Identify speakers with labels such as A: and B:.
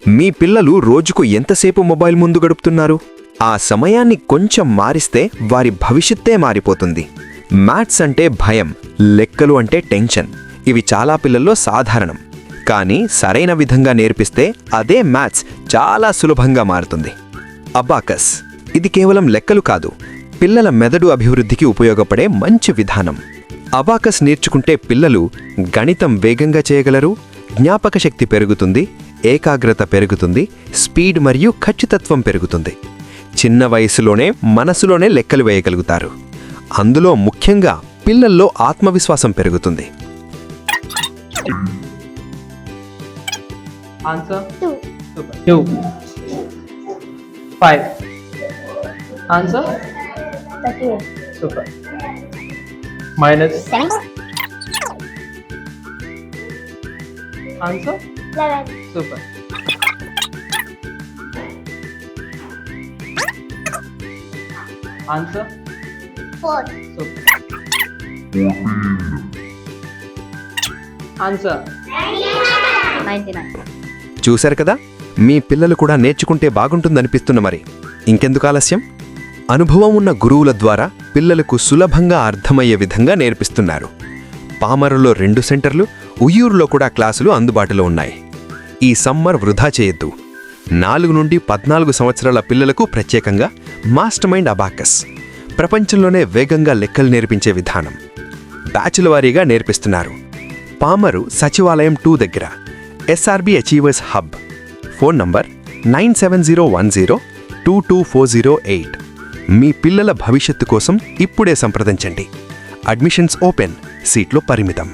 A: మీ పిల్లలు రోజుకు ఎంతసేపు మొబైల్ ముందు గడుపుతున్నారు? ఆ సమయాన్ని కొంచెం మారిస్తే వారి భవిష్యత్తే మారిపోతుంది. మ్యాథ్స్ అంటే భయం, లెక్కలు అంటే టెన్షన్. ఇవి చాలా పిల్లల్లో సాధారణం. కానీ సరైన విధంగా నేర్పిస్తే అదే మ్యాథ్స్ చాలా సులభంగా మారుతుంది. అబాకస్ ఇది కేవలం లెక్కలు కాదు, పిల్లల మెదడు అభివృద్ధికి ఉపయోగపడే మంచి విధానం. అబాకస్ నేర్చుకుంటే పిల్లలు గణితం వేగంగా చేయగలరు, జ్ఞాపక శక్తి పెరుగుతుంది, ఏకాగ్రత పెరుగుతుంది, స్పీడ్ మరియు ఖచ్చితత్వం పెరుగుతుంది. చిన్న వయసులోనే మనసులోనే లెక్కలు వేయగలుగుతారు. అందులో ముఖ్యంగా పిల్లల్లో ఆత్మవిశ్వాసం పెరుగుతుంది.
B: Answer? 2. Super. 2. 5. Answer?
C: 38.
B: Super. Minus?
C: 7.
B: Answer?
C: 11.
B: Super. Answer?
C: 4.
B: Super. Answer?
C: 99.
A: చూశారు కదా, మీ పిల్లలు కూడా నేర్చుకుంటే బాగుంటుందనిపిస్తున్న మరి ఇంకెందుకు ఆలస్యం? అనుభవం ఉన్న గురువుల ద్వారా పిల్లలకు సులభంగా అర్థమయ్యే విధంగా నేర్పిస్తున్నారు. పామరులో 2 సెంటర్లు, ఉయ్యూరులో కూడా క్లాసులు అందుబాటులో ఉన్నాయి. ఈ సమ్మర్ వృధా చేయొద్దు. 4 నుండి 14 సంవత్సరాల పిల్లలకు ప్రత్యేకంగా మాస్టర్ మైండ్ అబాకస్, ప్రపంచంలోనే వేగంగా లెక్కలు నేర్పించే విధానం బ్యాచుల వారీగా నేర్పిస్తున్నారు. పామరు సచివాలయం 2 దగ్గర SRB achievers hub. Phone number 9701022408. మీ పిల్లల భవిష్యత్తు కోసం ఇప్పుడే సంప్రదించండి. అడ్మిషన్స్ ఓపెన్, సీట్లు పరిమితం.